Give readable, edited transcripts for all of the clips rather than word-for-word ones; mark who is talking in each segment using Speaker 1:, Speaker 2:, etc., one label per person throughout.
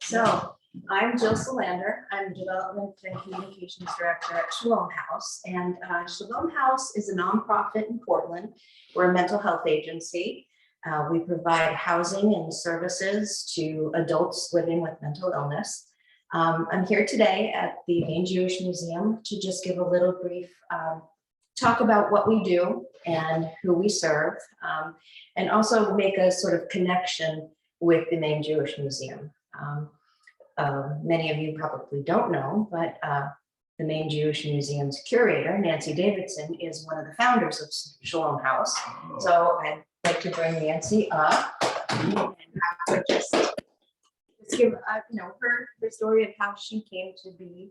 Speaker 1: So I'm Jill Solander. I'm Development and Communications Director at Shalom House. And Shalom House is a nonprofit in Portland. We're a mental health agency. We provide housing and services to adults living with mental illness. I'm here today at the Maine Jewish Museum to just give a little brief talk about what we do and who we serve, and also make a sort of connection with the Maine Jewish Museum. Many of you probably don't know, but the Maine Jewish Museum's curator, Nancy Davidson, is one of the founders of Shalom House. So I'd like to bring Nancy up and have her just give her story of how she came to be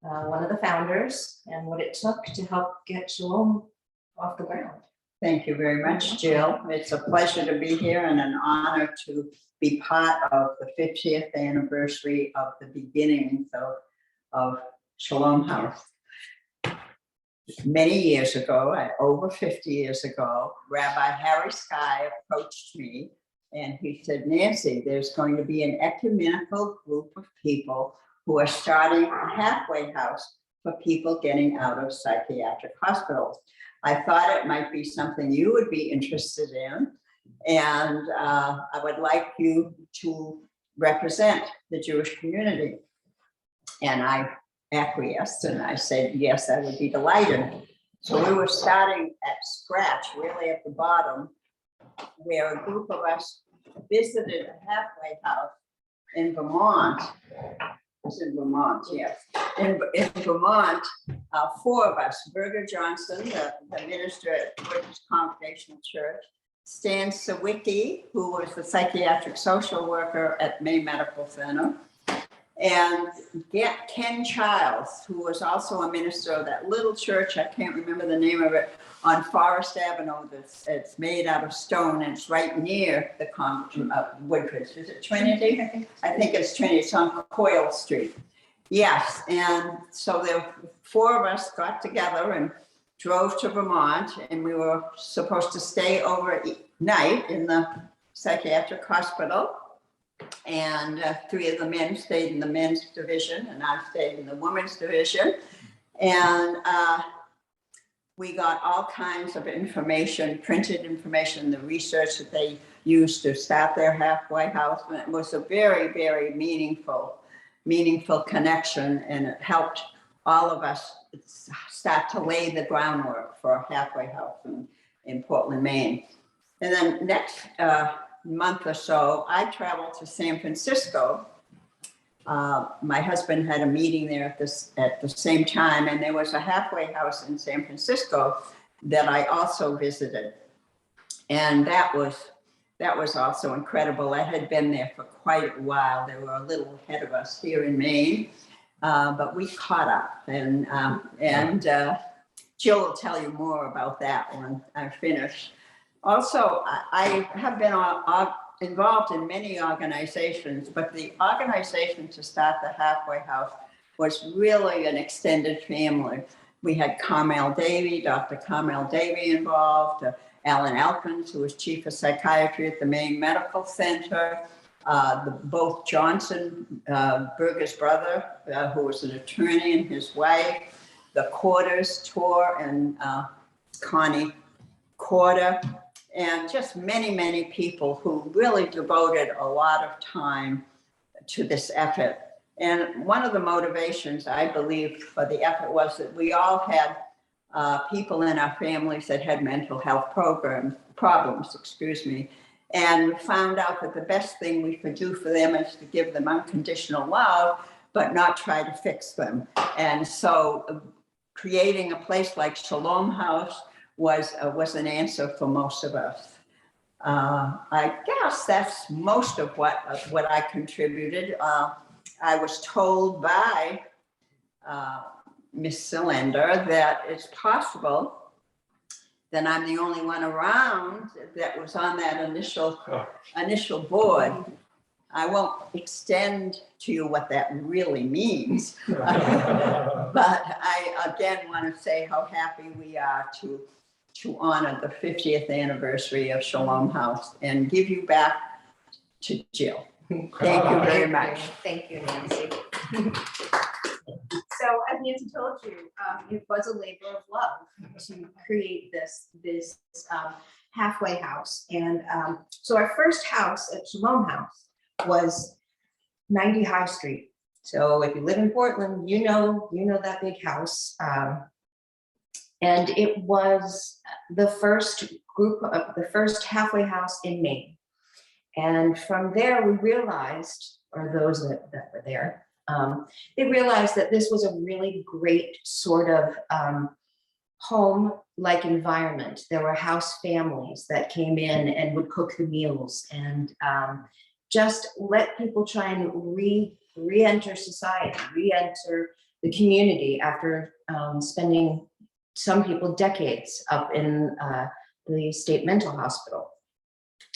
Speaker 1: one of the founders and what it took to help get Shalom off the ground.
Speaker 2: Thank you very much, Jill. It's a pleasure to be here and an honor to be part of the 50th anniversary of the beginnings of Shalom House. Many years ago, over 50 years ago, Rabbi Sky approached me and he said, Nancy, there's going to be an ecumenical group of people who are starting a halfway house for people getting out of psychiatric hospitals. I thought it might be something you would be interested in, and I would like you to represent the Jewish community. And I acquiesced and I said, yes, I would be delighted. So we were starting at scratch, really at the bottom, where a group of us visited a halfway house in Vermont. It's in Vermont, yes. In Vermont, four of us, Berger Johnson, the minister at British Congregational Church, Stan Sawicki, who was the psychiatric social worker at Maine Medical Center, and Ken Childs, who was also a minister of that little church, I can't remember the name of it, on Forest Avenue. It's made out of stone and it's right near the Woodbridge. Is it Trinity? I think it's Trinity. It's on Coyle Street. Yes, and so the four of us got together and drove to Vermont, and we were supposed to stay overnight in the psychiatric hospital. And three of the men stayed in the men's division, and I stayed in the women's division. And we got all kinds of information, printed information, the research that they used to start their halfway house. And it was a very, very meaningful connection, and it helped all of us start to lay the groundwork for a halfway house in Portland, Maine. And then next month or so, I traveled to San Francisco. My husband had a meeting there at the same time, and there was a halfway house in San Francisco that I also visited. And that was also incredible. I had been there for quite a while. They were a little ahead of us here in Maine, but we caught up. And Jill will tell you more about that when I finish. Also, I have been involved in many organizations, but the organization to start the halfway house was really an extended family. We had Carmel Davy, Dr. Carmel Davy involved, Alan Elkins, who was chief of psychiatry at the Maine Medical Center, both Johnson, Berger's brother, who was an attorney, and his wife, the Quarters, Tor and Connie Quarter, and just many people who really devoted a lot of time to this effort. And one of the motivations, I believe, for the effort was that we all had people in our families that had mental health problems, and we found out that the best thing we could do for them is to give them unconditional love, but not try to fix them. And so creating a place like Shalom House was an answer for most of us. I guess that's most of what I contributed. I was told by Miss Cylinder that it's possible that I'm the only one around that was on that initial board. I won't extend to you what that really means, but I again want to say how happy we are to honor the 50th anniversary of Shalom House and give you back to Jill. Thank you very much.
Speaker 1: Thank you, Nancy. So as Nancy told you, it was a labor of love to create this halfway house. And so our first house at Shalom House was 90 High Street. So if you live in Portland, you know that big house. And it was the first halfway house in Maine. And from there, we realized, or those that were there, they realized that this was a really great sort of home-like environment. There were house families that came in and would cook the meals and just let people try and re-enter society, re-enter the community after spending some people decades up in the state mental hospital.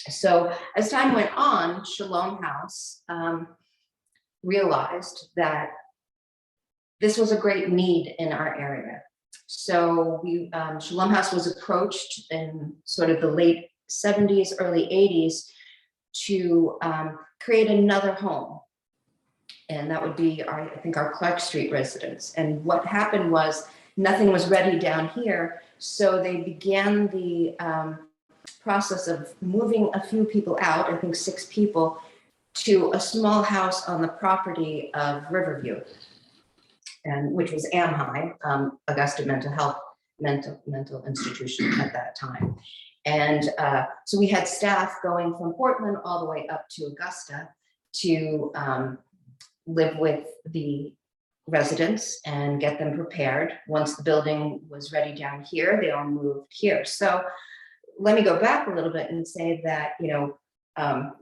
Speaker 1: So as time went on, Shalom House realized that this was a great need in our area. So Shalom House was approached in sort of the late 70s, early 80s to create another home. And that would be I think our Clark Street residence. And what happened was nothing was ready down here. So they began the process of moving a few people out, I think 6 people, to a small house on the property of Riverview, and which was AMHI, Augusta Mental Institution at that time. And so we had staff going from Portland all the way up to Augusta to live with the residents and get them prepared. Once the building was ready down here, they all moved here. So let me go back a little bit and say that,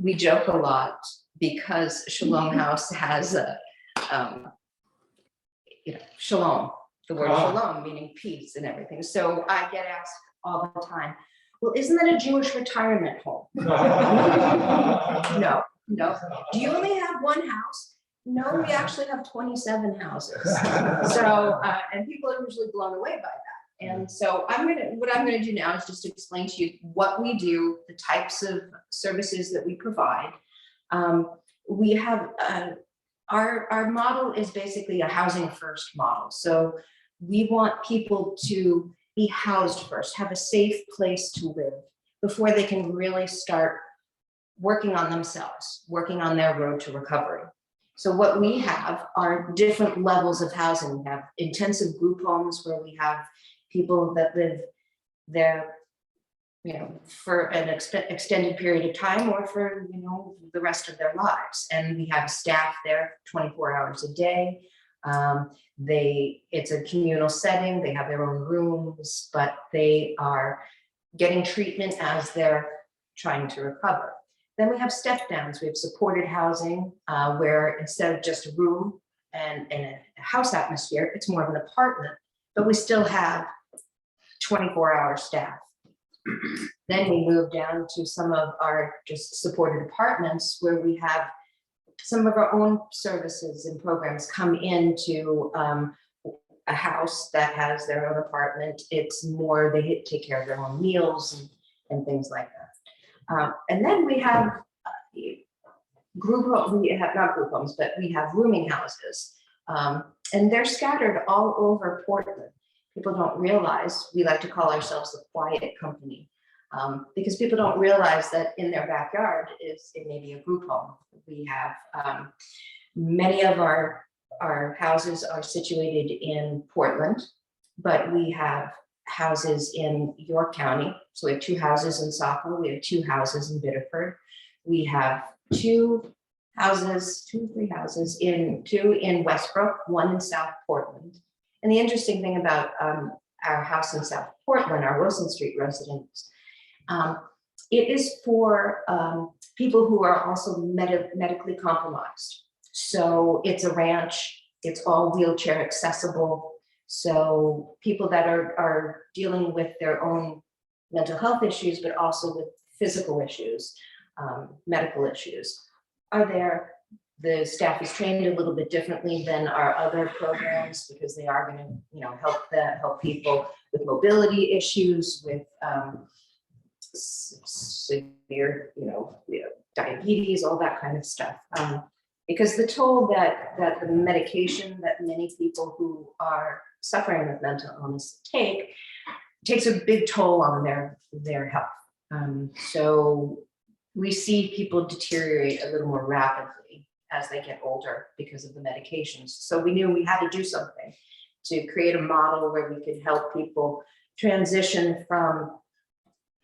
Speaker 1: we joke a lot because Shalom House has a, shalom, the word shalom, meaning peace and everything. So I get asked all the time, well, isn't that a Jewish retirement home? No. Do you only have one house? No, we actually have 27 houses. So, and people are usually blown away by that. And so what I'm gonna do now is just explain to you what we do, the types of services that we provide. We have, our model is basically a housing first model. So we want people to be housed first, have a safe place to live before they can really start working on themselves, working on their road to recovery. So what we have are different levels of housing. We have intensive group homes where we have people that live there, for an extended period of time or for, the rest of their lives. And we have staff there 24 hours a day. It's a communal setting. They have their own rooms, but they are getting treatment as they're trying to recover. Then we have step downs. We have supported housing where instead of just a room and a house atmosphere, it's more of an apartment, but we still have 24-hour staff. Then we move down to some of our just supported apartments where we have some of our own services and programs come into a house that has their own apartment. It's more, they take care of their own meals and things like that. And then we have not group homes, but we have rooming houses. And they're scattered all over Portland. People don't realize, we like to call ourselves the quiet company, because people don't realize that in their backyard it may be a group home. We have many of our houses are situated in Portland, but we have houses in York County. So we have 2 houses in Saco, we have 2 houses in Biddeford. We have 2 houses in Westbrook, 1 in South Portland. And the interesting thing about our house in South Portland, our Wilson Street residence, it is for people who are also medically compromised. So it's a ranch, it's all wheelchair accessible. So people that are dealing with their own mental health issues, but also with physical issues, medical issues, are there. The staff is trained a little bit differently than our other programs because they are going to, help people with mobility issues, with severe, diabetes, all that kind of stuff. Because the toll that the medication that many people who are suffering with mental illness takes a big toll on their health. So we see people deteriorate a little more rapidly as they get older because of the medications. So we knew we had to do something to create a model where we could help people transition from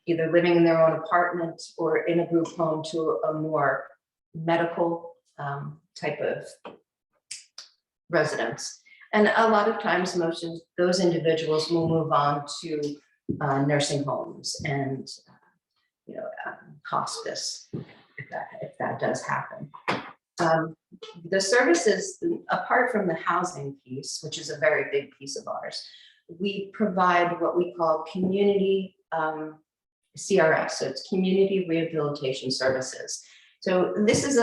Speaker 1: either living in their own apartment or in a group home to a more medical type of residence. And a lot of times, most of those individuals will move on to nursing homes and hospice, if that does happen. The services, apart from the housing piece, which is a very big piece of ours, we provide what we call community CRS, so it's community rehabilitation services. So this is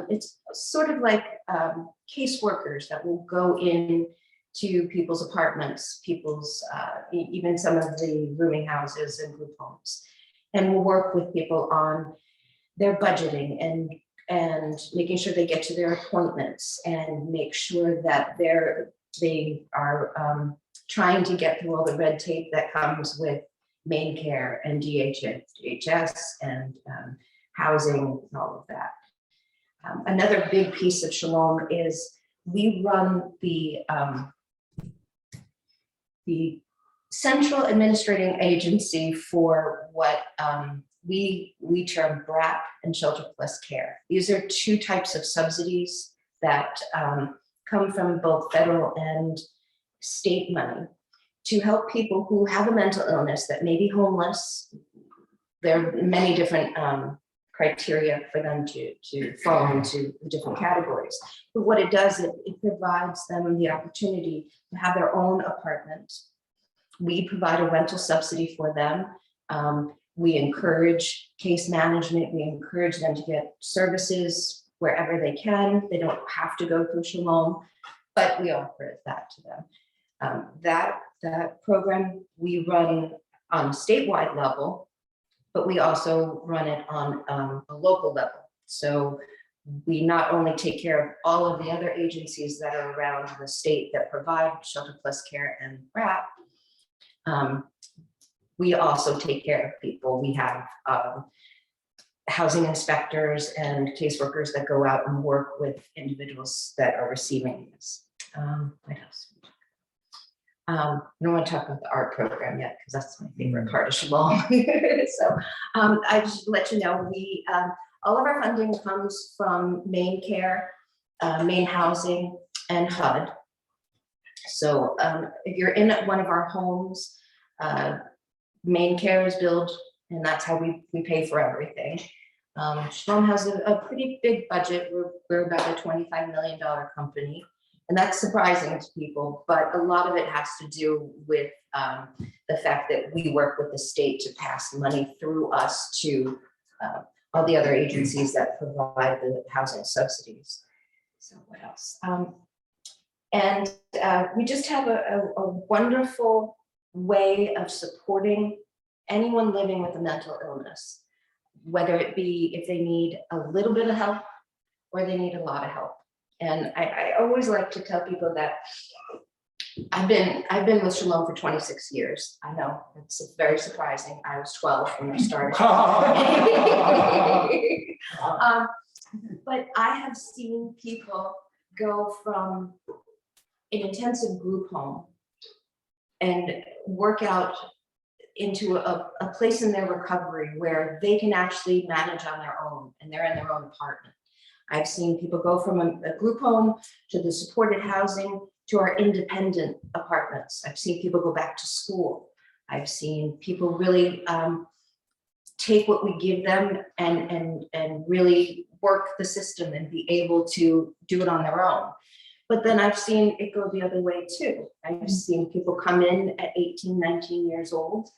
Speaker 1: it's sort of like caseworkers that will go in to people's apartments, even some of the rooming houses and group homes, and we'll work with people on their budgeting and making sure they get to their appointments and make sure that they are trying to get through all the red tape that comes with Maine Care and DHS and housing and all of that. Another big piece of Shalom is we run the central administrating agency for what we term BRAP and Shelter Plus Care. These are two types of subsidies that come from both federal and state money to help people who have a mental illness that may be homeless. There are many different criteria for them to fall into the different categories. But what it does, it provides them the opportunity to have their own apartment. We provide a rental subsidy for them. We encourage case management. We encourage them to get services wherever they can. They don't have to go through Shalom, but we offer that to them. That program we run on a statewide level, but we also run it on a local level. So we not only take care of all of the other agencies that are around the state that provide Shelter Plus Care and RAP, we also take care of people. We have housing inspectors and caseworkers that go out and work with individuals that are receiving this. What else? I don't want to talk about the art program yet because that's my favorite part of Shalom. So I just let you know, we all of our funding comes from Maine Care, Maine Housing, and HUD. So if you're in one of our homes, Maine Care is billed, and that's how we pay for everything. Shalom has a pretty big budget. We're about a $25 million company. And that's surprising to people, but a lot of it has to do with the fact that we work with the state to pass money through us to all the other agencies that provide the housing subsidies. So what else? And we just have a wonderful way of supporting anyone living with a mental illness, whether it be if they need a little bit of help or they need a lot of help. And I always like to tell people that I've been with Shalom for 26 years. I know it's very surprising. I was 12 when I started. But I have seen people go from an intensive group home and work out into a place in their recovery where they can actually manage on their own and they're in their own apartment. I've seen people go from a group home to the supported housing to our independent apartments. I've seen people go back to school. I've seen people really take what we give them and really work the system and be able to do it on their own. But then I've seen it go the other way too. I've seen people come in at 18, 19 years old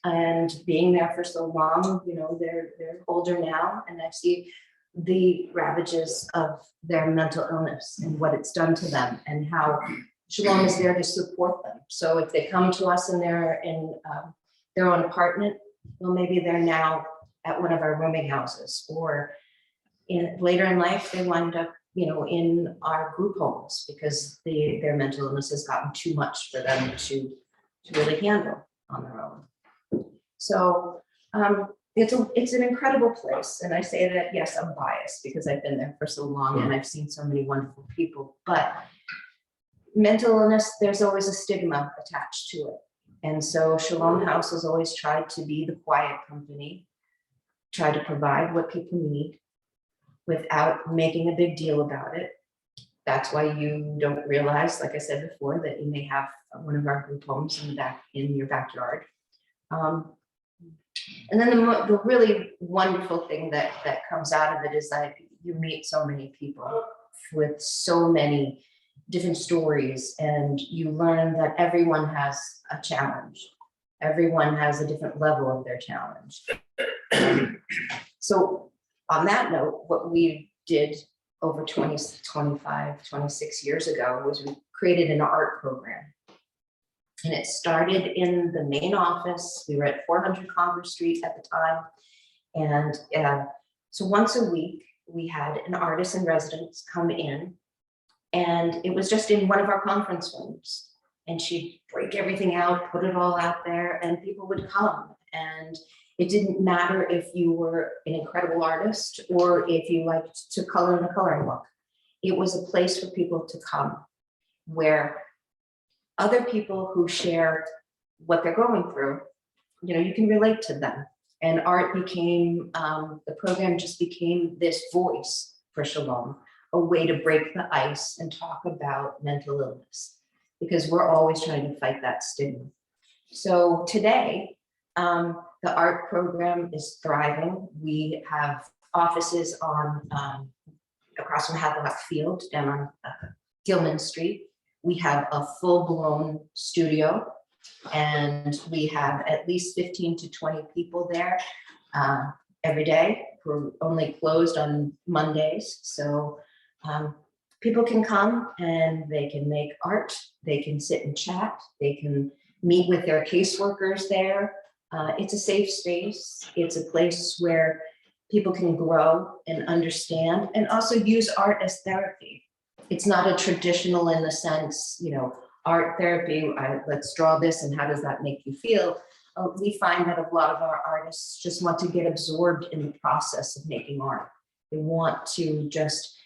Speaker 1: and being there for so long, they're older now, and I see the ravages of their mental illness and what it's done to them and how Shalom is there to support them. So if they come to us and they're in their own apartment, well, maybe they're now at one of our rooming houses, or later in life, they wind up, in our group homes because their mental illness has gotten too much for them to really handle on their own. So it's an incredible place. And I say that, yes, I'm biased because I've been there for so long and I've seen so many wonderful people, but mental illness, there's always a stigma attached to it. And so Shalom House has always tried to be the quiet company, try to provide what people need without making a big deal about it. That's why you don't realize, like I said before, that you may have one of our group homes in your backyard. And then the really wonderful thing that comes out of it is that you meet so many people with so many different stories, and you learn that everyone has a challenge. Everyone has a different level of their challenge. So on that note, what we did over 26 years ago was we created an art program. And it started in the main office. We were at 400 Congress Street at the time. And so once a week, we had an artist in residence come in, and it was just in one of our conference rooms. And she'd break everything out, put it all out there, and people would come. And it didn't matter if you were an incredible artist or if you liked to color in a coloring book. It was a place for people to come where other people who share what they're going through, you can relate to them. And art became, the program just became this voice for Shalom, a way to break the ice and talk about mental illness, because we're always trying to fight that stigma. So today, the art program is thriving. We have offices on across from Havelock Field down on Gilman Street. We have a full-blown studio, and we have at least 15 to 20 people there every day. We're only closed on Mondays, so people can come and they can make art, they can sit and chat, they can meet with their caseworkers there. It's a safe space. It's a place where people can grow and understand and also use art as therapy. It's not a traditional in the sense, art therapy, let's draw this and how does that make you feel? We find that a lot of our artists just want to get absorbed in the process of making art. They want to just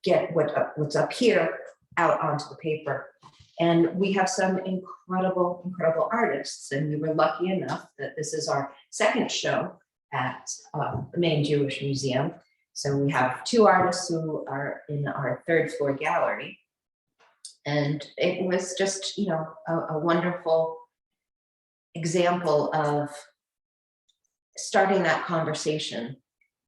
Speaker 1: get what's up here out onto the paper. And we have some incredible, incredible artists. And we were lucky enough that this is our second show at the Maine Jewish Museum. So we have two artists who are in our third floor gallery. And it was just, a wonderful example of starting that conversation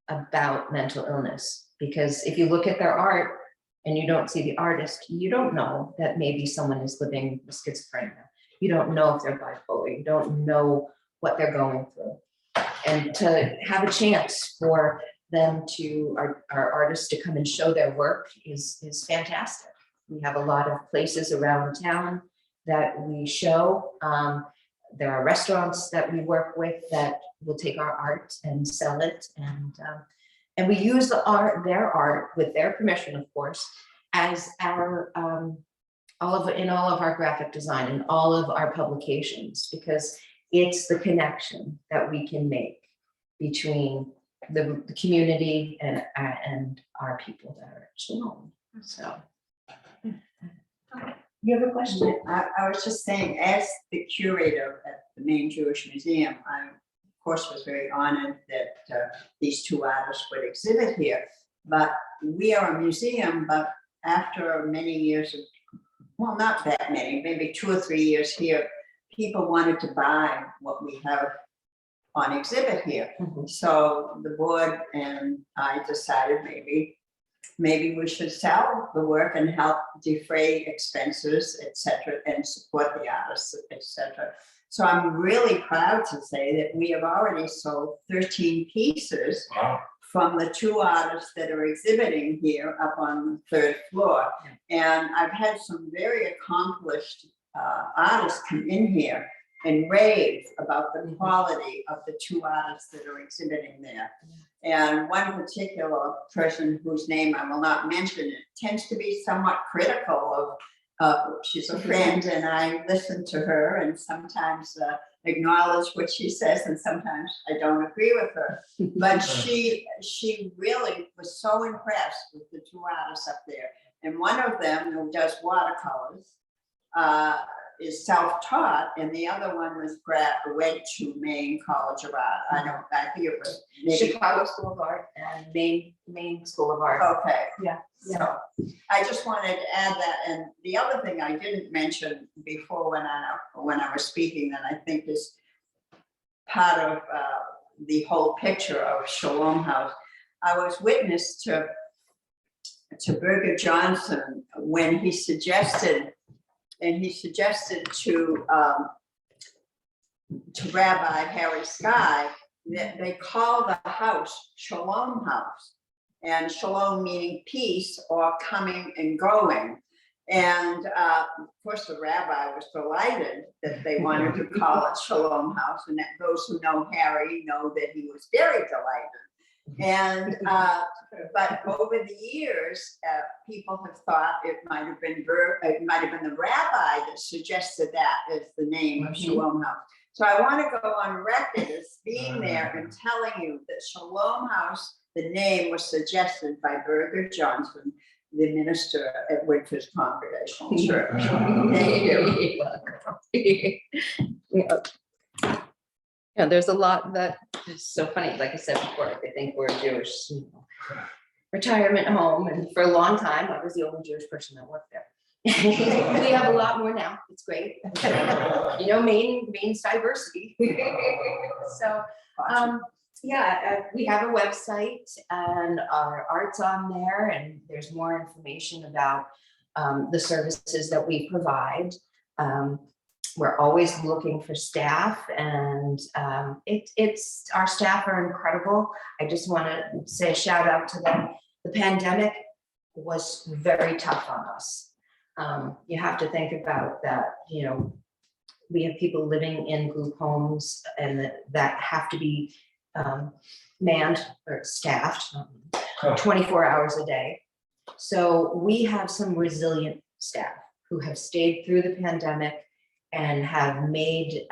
Speaker 1: about mental illness. Because if you look at their art and you don't see the artist, you don't know that maybe someone is living with schizophrenia. You don't know if they're bipolar. You don't know what they're going through. And to have a chance for them our artists to come and show their work is fantastic. We have a lot of places around town that we show. There are restaurants that we work with that will take our art and sell it. And we use their art with their permission, of course, as our all of our graphic design and all of our publications, because it's the connection that we can make between the community and our people that are at Shalom. So, you have a question?
Speaker 2: I was just saying, as the curator at the Maine Jewish Museum, I, of course, was very honored that these two artists would exhibit here. But we are a museum, but after many years of, well, not that many, maybe 2 or 3 years here, people wanted to buy what we have on exhibit here.
Speaker 1: Mm-hmm.
Speaker 2: So the board and I decided maybe we should sell the work and help defray expenses, etc., and support the artists, etc. So I'm really proud to say that we have already sold 13 pieces.
Speaker 3: Wow.
Speaker 2: From the two artists that are exhibiting here up on the 3rd floor. And I've had some very accomplished artists come in here and rave about the quality of the two artists that are exhibiting there. And one particular person whose name I will not mention, it tends to be somewhat critical of, she's a friend and I listen to her and sometimes acknowledge what she says and sometimes I don't agree with her. But she really was so impressed with the two artists up there. And one of them who does watercolors is self-taught, and the other one went to Maine College of Art. I think it was maybe
Speaker 1: Chicago School of Art and Maine School of Art.
Speaker 2: Okay.
Speaker 1: Yeah.
Speaker 2: So I just wanted to add that. And the other thing I didn't mention before when I was speaking, that I think is part of the whole picture of Shalom House. I was witness to Berger Johnson when he suggested to Rabbi Harry Sky that they call the house Shalom House, and shalom meaning peace or coming and going. And of course, the rabbi was delighted that they wanted to call it Shalom House, and that those who know Harry know that he was very delighted. And but over the years, people have thought it might have been the rabbi that suggested that as the name of Shalom House. So I want to go on record as being there and telling you that Shalom House, the name was suggested by Berger Johnson, the minister at Whitford's Congregational Church. Thank you.
Speaker 3: Yeah, there's a lot that is so funny. Like I said before, they think we're a Jewish retirement home, and for a long time, I was the only Jewish person that worked there. We have a lot more now. It's great. You know, Maine's diversity. So, yeah, we have a website, and our art's on there, and there's more information about the services that we provide. We're always looking for staff, and it's our staff are incredible. I just want to say a shout out to them. The pandemic was very tough on us. You have to think about that. You know, we have people living in group homes, and that have to be manned or staffed 24 hours a day. So we have some resilient staff who have stayed through the pandemic and have made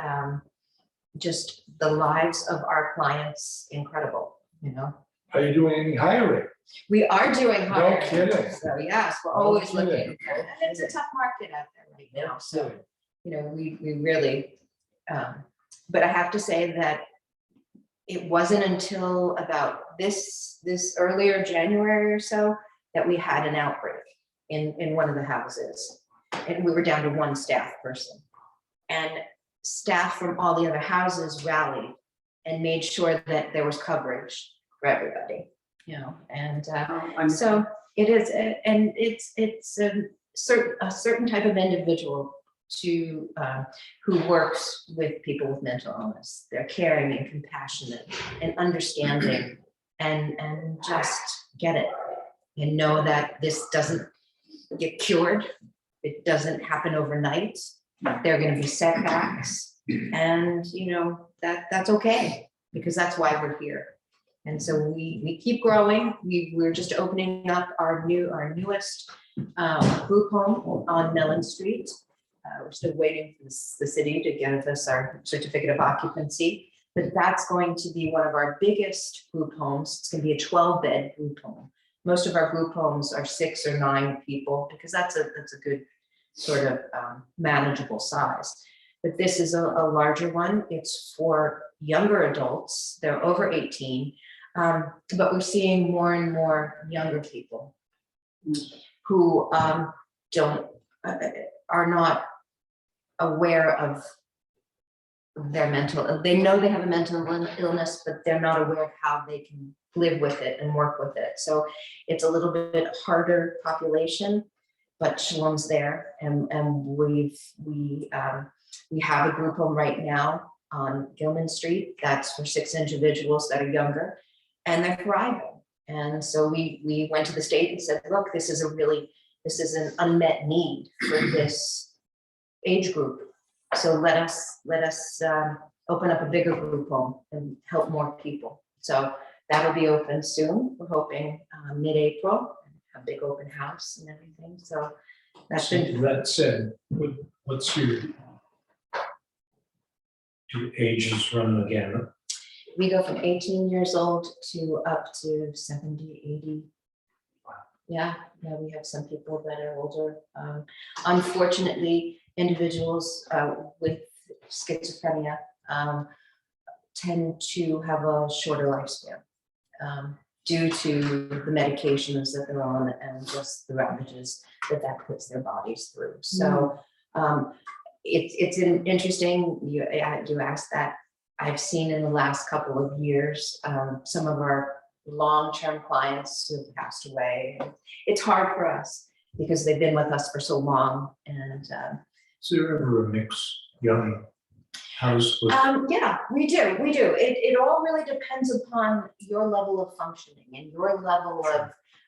Speaker 3: just the lives of our clients incredible, you know.
Speaker 4: Are you doing any hiring?
Speaker 3: We are doing hiring.
Speaker 4: No kidding.
Speaker 3: So yes, we're
Speaker 4: No
Speaker 3: always
Speaker 4: kidding.
Speaker 3: looking. And it's a tough market out there right now. So, you know, we really, but I have to say that it wasn't until about this earlier January or so that we had an outbreak in one of the houses. And we were down to one staff person. And staff from all the other houses rallied and made sure that there was coverage for everybody, you know. And so it is, and it's a certain type of individual to who works with people with mental illness. They're caring and compassionate and understanding, and just get it and know that this doesn't get cured. It doesn't happen overnight. There are going to be setbacks, and you know that's okay, because that's why we're here. And so we keep growing. We're just opening up our newest group home on Mellon Street. We're still waiting for the city to give us our certificate of occupancy, but that's going to be one of our biggest group homes. It's going to be a 12-bed group home. Most of our group homes are 6 or 9 people, because that's a good sort of manageable size. But this is a larger one. It's for younger adults. They're over 18, but we're seeing more and more younger people who are not aware of their mental. They know they have a mental illness, but they're not aware of how they can live with it and work with it. So it's a little bit harder population, but Shalom's there, and we have a group home right now on Gilman Street. That's for 6 individuals that are younger, and they're thriving. And so we went to the state and said, look, this is an unmet need for this age group. So let us open up a bigger group home and help more people. So that'll be open soon. We're hoping mid-April, a big open house and everything. So that's been,
Speaker 4: That said, what's your do ages run the gamut?
Speaker 3: we go from 18 years old to up to 70, 80. Yeah, we have some people that are older. Unfortunately, individuals with schizophrenia tend to have a shorter lifespan due to the medications that they're on and just the ravages that puts their bodies through. So it's an interesting, you asked that. I've seen in the last couple of years, some of our long-term clients who have passed away. It's hard for us because they've been with us for so long. And
Speaker 4: Is there ever a mix, young house with?
Speaker 3: yeah, we do. It all really depends upon your level of functioning and your level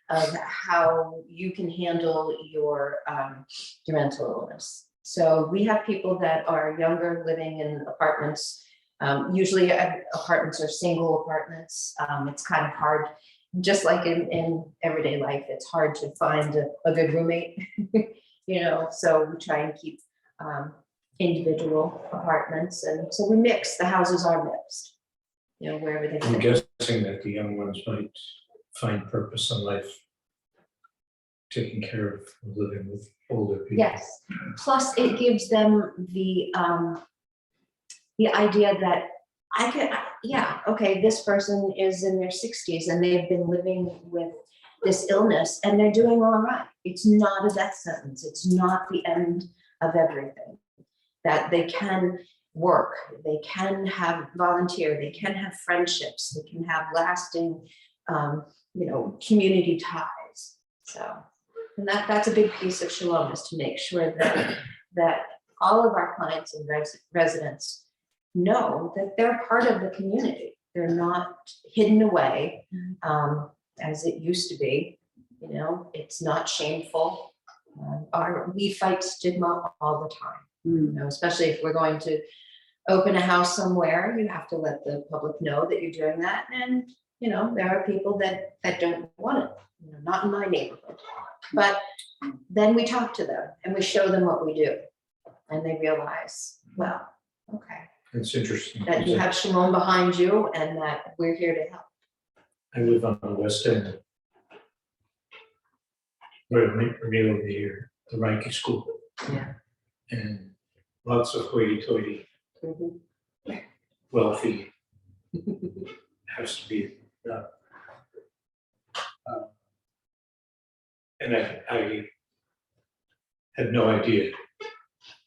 Speaker 3: of how you can handle your mental illness. So we have people that are younger living in apartments. Usually apartments are single apartments. It's kind of hard, just like in everyday life, it's hard to find a good roommate, so we try and keep individual apartments. And so we mix, the houses are mixed, wherever they
Speaker 4: I'm
Speaker 3: fit.
Speaker 4: guessing that the young ones might find purpose in life taking care of living with older people.
Speaker 3: Yes, plus it gives them the idea that this person is in their 60s and they've been living with this illness and they're doing all right. It's not a death sentence. It's not the end of everything. That they can work, they can have volunteer, they can have friendships, they can have lasting, community ties. So, and that's a big piece of Shalom, is to make sure that all of our clients and residents know that they're part of the community. They're not hidden away as it used to be. It's not shameful. We fight stigma all the time. Especially if we're going to open a house somewhere, you have to let the public know that you're doing that. And there are people that don't want it. Not in my neighborhood. But then we talk to them and we show them what we do, and they realize, well, okay.
Speaker 4: It's interesting.
Speaker 3: That you have Shalom behind you and that we're here to help.
Speaker 4: I live on the west end. We're near the Reiki school.
Speaker 3: Yeah.
Speaker 4: And lots of hoity-toity, wealthy, has to be. And I had no idea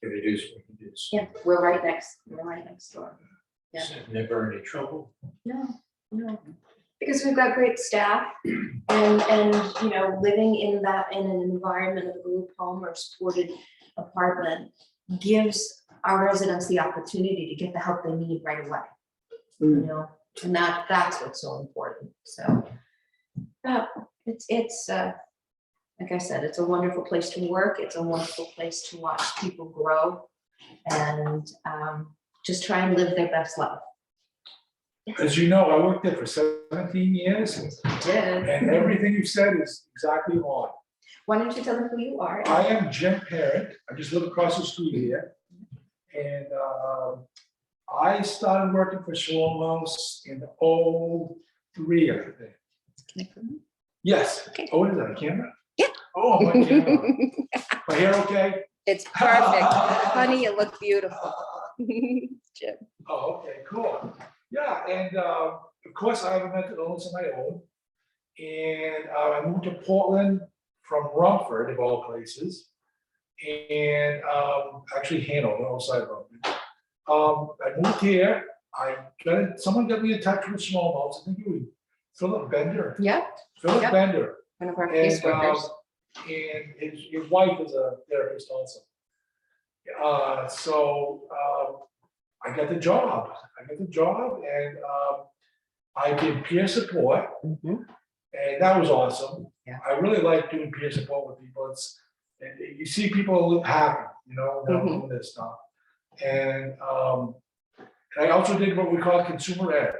Speaker 4: that it is what it is.
Speaker 3: Yeah, we're right next door. Yeah.
Speaker 4: So never any trouble.
Speaker 3: No, because we've got great staff and living in an environment of a group home or supported apartment gives our residents the opportunity to get the help they need right away. And that's what's so important. So it's like I said, it's a wonderful place to work. It's a wonderful place to watch people grow and just try and live their best life.
Speaker 4: As you know, I worked there for 17 years, and everything you said is exactly on.
Speaker 3: Why don't you tell them who you are?
Speaker 4: I am Jim Parent. I just live across the street here. And I started working for Shalom House in 03, I think. Yes.
Speaker 3: Okay.
Speaker 4: Oh, is that a camera?
Speaker 5: Yeah.
Speaker 4: Oh, my camera. My hair okay?
Speaker 5: It's perfect. Honey, you look beautiful. Jim.
Speaker 4: Oh, okay, cool. Yeah, and of course, I have a mental illness of my own. And I moved to Portland from Rumford, of all places. And actually Hanover, outside of Rumford. I moved here. Someone got me in touch with Shalom House. I think it was Philip Bender.
Speaker 3: Yeah,
Speaker 4: Philip
Speaker 3: Yep.
Speaker 4: Bender.
Speaker 3: one of our
Speaker 4: And,
Speaker 3: caseworkers.
Speaker 4: and his wife is a therapist also. So I got the job. And I did peer support,
Speaker 3: Mhm.
Speaker 4: and that was awesome.
Speaker 3: Yeah.
Speaker 4: I really like doing peer support with people. You see people happy,
Speaker 3: Mhm.
Speaker 4: doing this stuff. And I also did what we call consumer ed,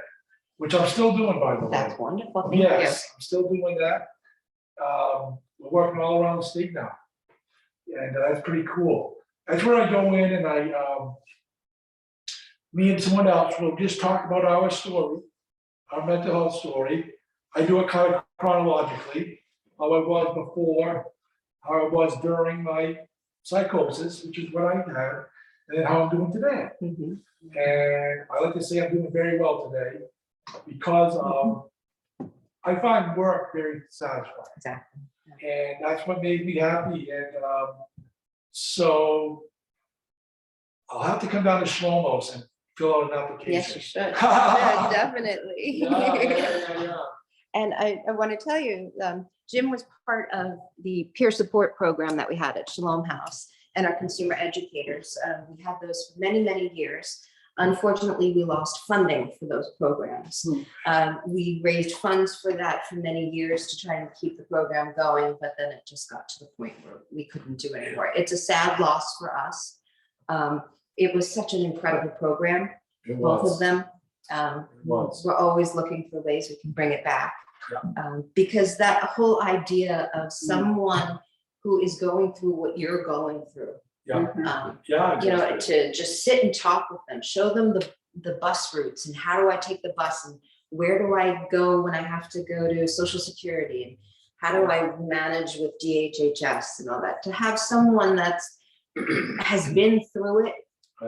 Speaker 4: which I'm still doing, by the way.
Speaker 3: That's wonderful. Thank you.
Speaker 4: Yes, I'm still doing that. We're working all around the state now. And that's pretty cool. That's where I go in and me and someone else will just talk about our story, our mental health story. I do it kind of chronologically, how I was before, how I was during my psychosis, which is what I had, and then how I'm doing today.
Speaker 3: Mhm.
Speaker 4: And I like to say I'm doing very well today because I find work very satisfying.
Speaker 3: Exactly.
Speaker 4: And that's what made me happy. And so I'll have to come down to Shalom House and fill out an application.
Speaker 5: Yes, you should. Yeah, definitely.
Speaker 4: Yeah.
Speaker 5: And I want to tell you, Jim was part of the peer support program that we had at Shalom House and our consumer educators. We had those for many, many years. Unfortunately, we lost funding for those programs. We raised funds for that for many years to try and keep the program going, but then it just got to the point where we couldn't do it anymore. It's a sad loss for us. It was such an incredible program,
Speaker 4: It
Speaker 5: both
Speaker 4: was.
Speaker 5: of them.
Speaker 4: was.
Speaker 5: We're always looking for ways we can bring it back.
Speaker 4: Yeah.
Speaker 5: Because that whole idea of someone who is going through what you're going through,
Speaker 4: Yeah,
Speaker 5: you know,
Speaker 4: exactly.
Speaker 5: to just sit and talk with them, show them the bus routes and how do I take the bus and where do I go when I have to go to Social Security and how do I manage with DHHS and all that. To have someone that's has been through it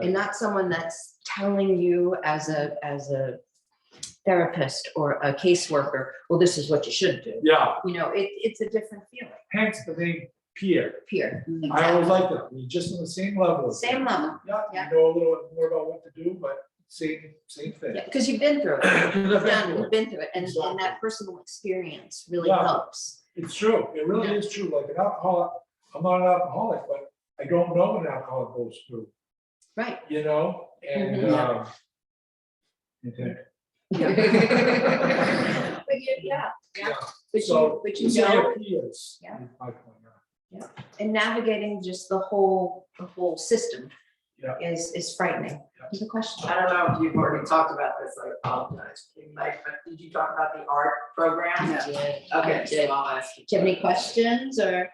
Speaker 5: and not someone that's telling you as a therapist or a caseworker, well, this is what you should do.
Speaker 4: Yeah,
Speaker 5: You know, it's a different feeling.
Speaker 4: hence the name peer.
Speaker 5: Peer.
Speaker 4: I always like that. We're just on the same level.
Speaker 5: Same level.
Speaker 4: Yeah,
Speaker 5: Yeah.
Speaker 4: you know a little bit more about what to do, but same thing.
Speaker 5: Yeah, because you've been through it. You've been through it, and
Speaker 4: Exactly.
Speaker 5: that personal experience really
Speaker 4: Yeah.
Speaker 5: helps.
Speaker 4: It's true. It really is true. Like an alcoholic, I'm not an alcoholic, but I don't know what an alcoholic goes through,
Speaker 5: Right.
Speaker 4: you know? And,
Speaker 5: Mhm.
Speaker 4: okay.
Speaker 5: But yeah.
Speaker 4: Yeah.
Speaker 5: But
Speaker 4: So,
Speaker 5: you
Speaker 4: say
Speaker 5: know,
Speaker 4: your peers.
Speaker 5: Yeah.
Speaker 4: is my point, yeah.
Speaker 5: and navigating just the whole system
Speaker 4: Yeah.
Speaker 5: is frightening.
Speaker 4: Yeah.
Speaker 5: Is a question.
Speaker 6: I don't know if you've already talked about this, I apologize, Mike, but did you talk about the art program? Okay, so I'll ask you.
Speaker 5: Do you have any questions or?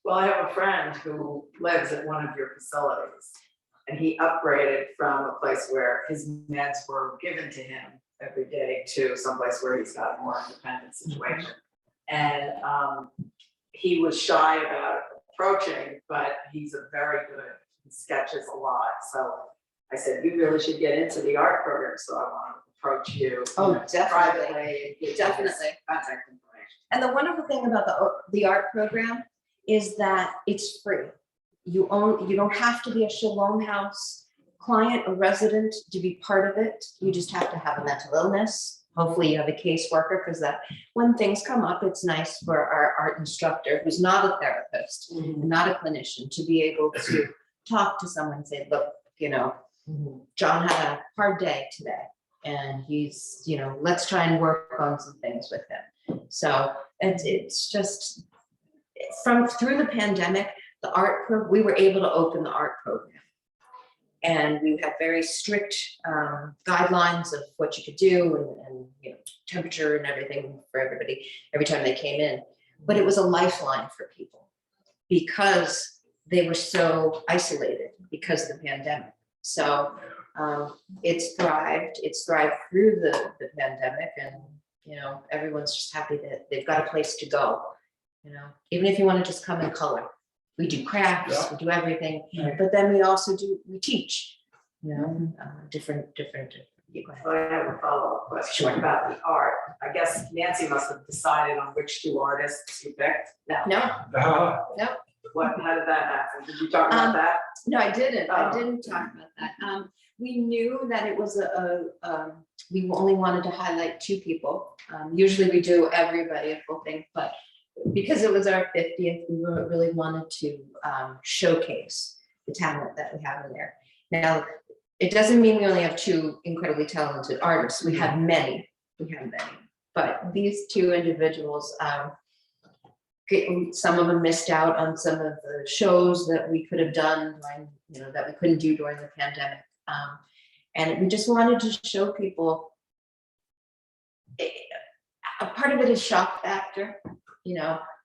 Speaker 6: Well, I have a friend who lives at one of your facilities. And he upgraded from a place where his meds were given to him every day to someplace where he's got a more independent situation. And he was shy about approaching, but he's a very good, he sketches a lot. So I said, you really should get into the art program. So I want to approach you.
Speaker 5: Oh,
Speaker 6: privately
Speaker 5: definitely.
Speaker 6: and get his
Speaker 5: Definitely.
Speaker 6: contact information.
Speaker 5: And the wonderful thing about the art program is that it's free. You don't have to be a Shalom House client or resident to be part of it. You just have to have a mental illness. Hopefully you have a caseworker, because that when things come up, it's nice for our art instructor, who's not a therapist, and not a clinician, to be able to talk to someone and say, look, you know, John had a hard day today and he's, you know, let's try and work on some things with him. So it's just through the pandemic, we were able to open the art program. And we had very strict guidelines of what you could do and you know, temperature and everything for everybody every time they came in. But it was a lifeline for people because they were so isolated because of the pandemic. So it's thrived through the pandemic, and you know, everyone's just happy that they've got a place to go. You know, even if you want to just come and color. We do crafts, we do everything, but then we teach, you know, different, you go ahead.
Speaker 6: So I have a follow-up question about the art. I guess Nancy must have decided on which two artists you picked.
Speaker 5: No,
Speaker 4: Ah,
Speaker 6: How did that happen? Did you talk about that?
Speaker 5: no, I didn't
Speaker 6: Oh.
Speaker 5: talk about that. We knew that it was we only wanted to highlight two people. Usually we do everybody a full thing, but because it was our 50th, we really wanted to showcase the talent that we have in there. Now, it doesn't mean we only have two incredibly talented artists. We have many, but these two individuals,
Speaker 3: some of them missed out on some of the shows that we could have done during, that we couldn't do during the pandemic. And we just wanted to show people, a part of it is shock factor,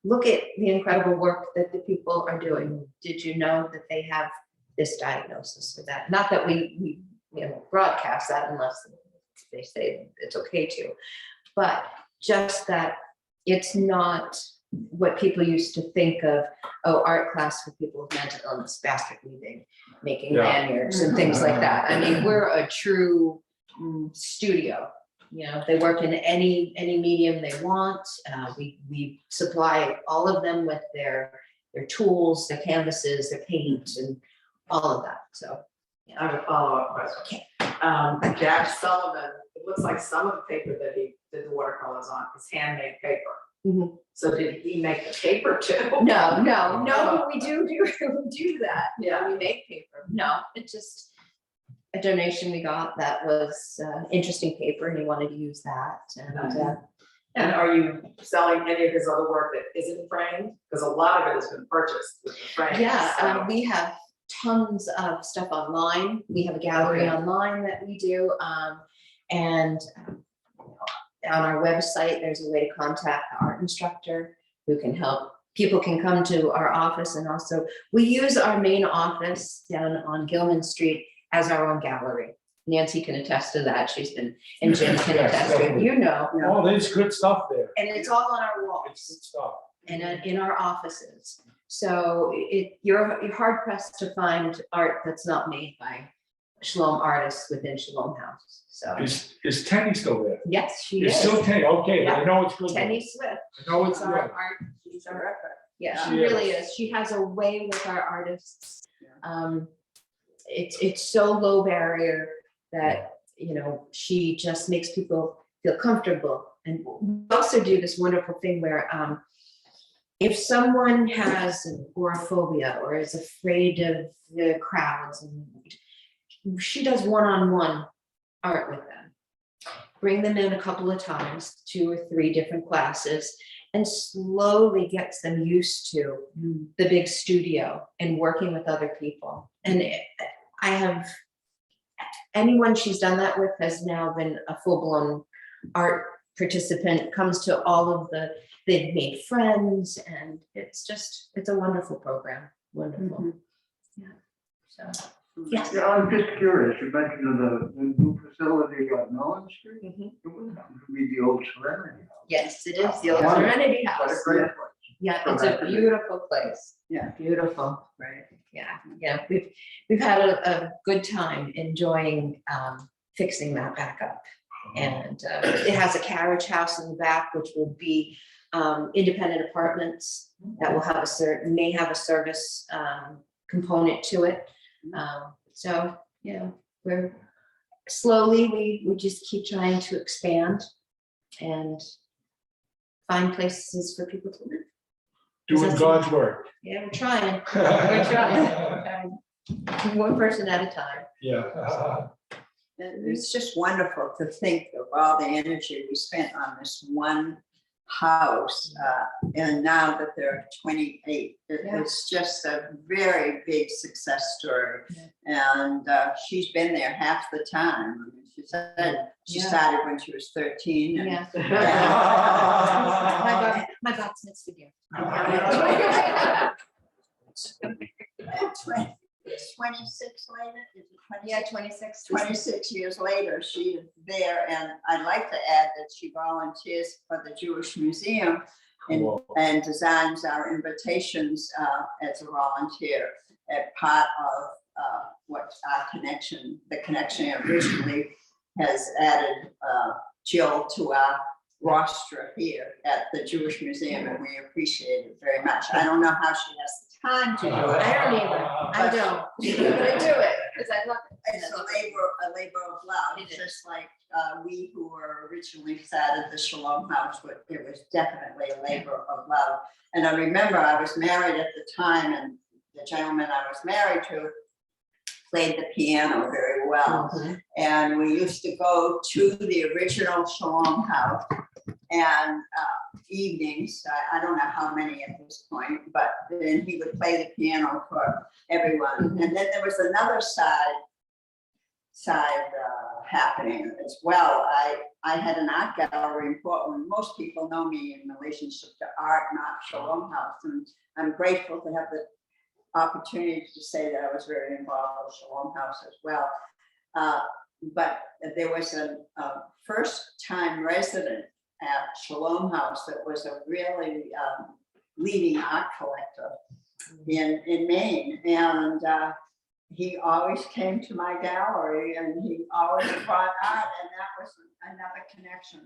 Speaker 3: look at the incredible work that the people are doing. Did you know that they have this diagnosis or that? Not that we broadcast that unless they say it's okay to, but just that it's not what people used to think of, art class for people with mental illness, basket weaving, making lanyards and things like that. I mean, we're a true studio. They work in any medium they want. We supply all of them with their tools, their canvases, their paint, and all of that. So
Speaker 6: I have a follow-up question. Jack Sullivan, it looks like some of the paper that he did the watercolors on is handmade paper.
Speaker 3: Mhm.
Speaker 6: So did he make the paper too?
Speaker 3: no, but we do that.
Speaker 6: Yeah.
Speaker 3: We make paper. No, it's just a donation we got that was interesting paper, and he wanted to use that. And
Speaker 6: And are you selling any of his other work that isn't framed? Because a lot of it has been purchased with the frames. so-
Speaker 3: we have tons of stuff online. We have a gallery online that we do, and on our website, there's a way to contact the art instructor who can help. People can come to our office, and also we use our main office down on Gilman Street as our own gallery. Nancy can attest to that. She's been, and Jim can attest to it,
Speaker 4: Oh, there's good stuff there.
Speaker 3: and it's all on our
Speaker 4: It's
Speaker 3: walls
Speaker 4: good stuff.
Speaker 3: and in our offices. So you're hard pressed to find art that's not made by Shalom artists within Shalom House. So
Speaker 4: Is Tenny still there?
Speaker 3: yes, she
Speaker 4: It's
Speaker 3: is.
Speaker 4: still Tenny, okay, I
Speaker 3: Yeah.
Speaker 4: know it's good.
Speaker 3: Tenny Swift.
Speaker 4: I know it's
Speaker 3: She's our
Speaker 4: good.
Speaker 3: art. She's our record. Yeah,
Speaker 4: She
Speaker 3: she really
Speaker 4: is.
Speaker 3: is. She has a way with our artists. It's so low barrier that, she just makes people feel comfortable. And we also do this wonderful thing where if someone has an agoraphobia or is afraid of the crowds, and she does one-on-one art with them. Bring them in a couple of times, 2 or 3 different classes, and slowly gets them used to the big studio and working with other people. And anyone she's done that with has now been a full-blown art participant, comes to all of they've made friends, and it's a wonderful program. Wonderful. Yeah. So, yes.
Speaker 7: Yeah, I'm just curious, you mentioned the new facility on Mellon Street?
Speaker 3: Mhm.
Speaker 7: It would be the old Serenity House.
Speaker 3: Yes, it is the old
Speaker 7: Wonderful.
Speaker 3: Serenity
Speaker 7: What a
Speaker 3: House.
Speaker 7: great place.
Speaker 3: Yeah,
Speaker 7: So
Speaker 3: it's a
Speaker 7: that's amazing.
Speaker 3: beautiful place.
Speaker 2: Yeah.
Speaker 3: Beautiful. Right. Yeah. We've had a good time enjoying fixing that back up. And it has a carriage house in the back, which will be independent apartments that will have may have a service component to it. So, we're slowly, we just keep trying to expand and find places for people to live.
Speaker 4: Doing God's work.
Speaker 3: Yeah, we're trying. We're trying. One person at a time.
Speaker 4: Yeah.
Speaker 2: And it's just wonderful to think of all the energy we spent on this one house. And now that there are 28, it's just a very big success story. And she's been there half the time. I mean, she said she started when she was 13. And
Speaker 3: Yeah. My bat's next to you.
Speaker 2: 26 later, is it 26?
Speaker 3: Yeah, 26.
Speaker 2: 26 years later, she is there, and I'd like to add that she volunteers for the Jewish Museum
Speaker 4: Cool.
Speaker 2: and designs our invitations as a volunteer, as part of what our connection, the connection originally has added Jill to our roster here at the Jewish Museum, and we appreciate it very much. I don't know how she has the time to do it.
Speaker 3: I don't either. I don't. But I do it because I love it.
Speaker 2: It's a labor of love.
Speaker 3: It
Speaker 2: It's
Speaker 3: is.
Speaker 2: just like we who were originally started the Shalom House, but it was definitely a labor of love. And I remember I was married at the time, and the gentleman I was married to played the piano very well.
Speaker 3: Mhm.
Speaker 2: And we used to go to the original Shalom House and evenings, I don't know how many at this point, but then he would play the piano for everyone. And then there was another side happening as well. I had an art gallery in Portland. Most people know me in relationship to art, not Shalom House, and I'm grateful to have the opportunity to say that I was very involved with Shalom House as well. But there was a first-time resident at Shalom House that was a really leading art collector in Maine, and he always came to my gallery, and he always brought art, and that was another connection.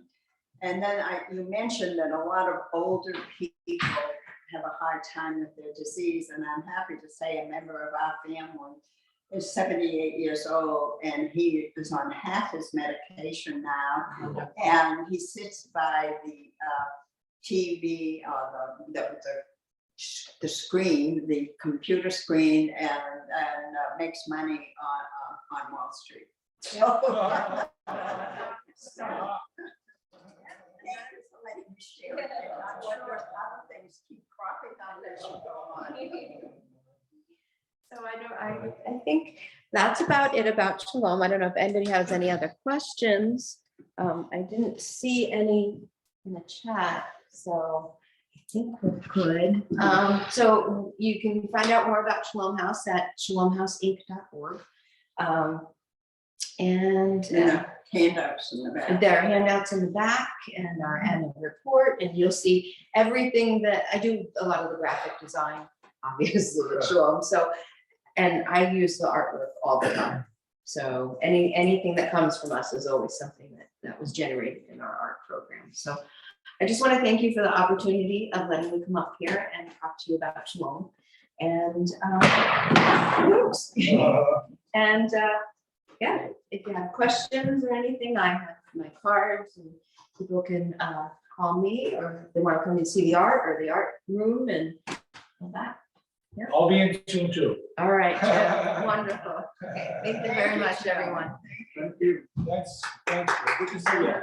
Speaker 2: And then you mentioned that a lot of older people have a hard time with their disease, and I'm happy to say a member of our family is 78 years old, and he is on half his medication now, and he sits by the TV, the screen, the computer screen, and makes money on Wall Street. So, thanks for letting me share it. I wonder if other things keep cropping up as you go on.
Speaker 5: So I think that's about it about Shalom. I don't know if anybody has any other questions. I didn't see any in the chat, so I think we're good. So you can find out more about Shalom House at shalomhouseinc.org. And
Speaker 2: Handouts in the back.
Speaker 5: there are handouts in the back and our annual report, and you'll see everything that I do. A lot of the graphic design, obviously, at Shalom. So, and I use the artwork all the time. So anything that comes from us is always something that was generated in our art program. So I just want to thank you for the opportunity of letting me come up here and talk to you about Shalom. And yeah, if you have questions or anything, I have my cards, and people can call me, or if they want to come and see the art or the art room and all that. Yeah.
Speaker 4: I'll be in tune too.
Speaker 5: All right, Jeff. Wonderful. Okay, thank you very much, everyone.
Speaker 7: Thank you.
Speaker 4: Thanks, good to see you.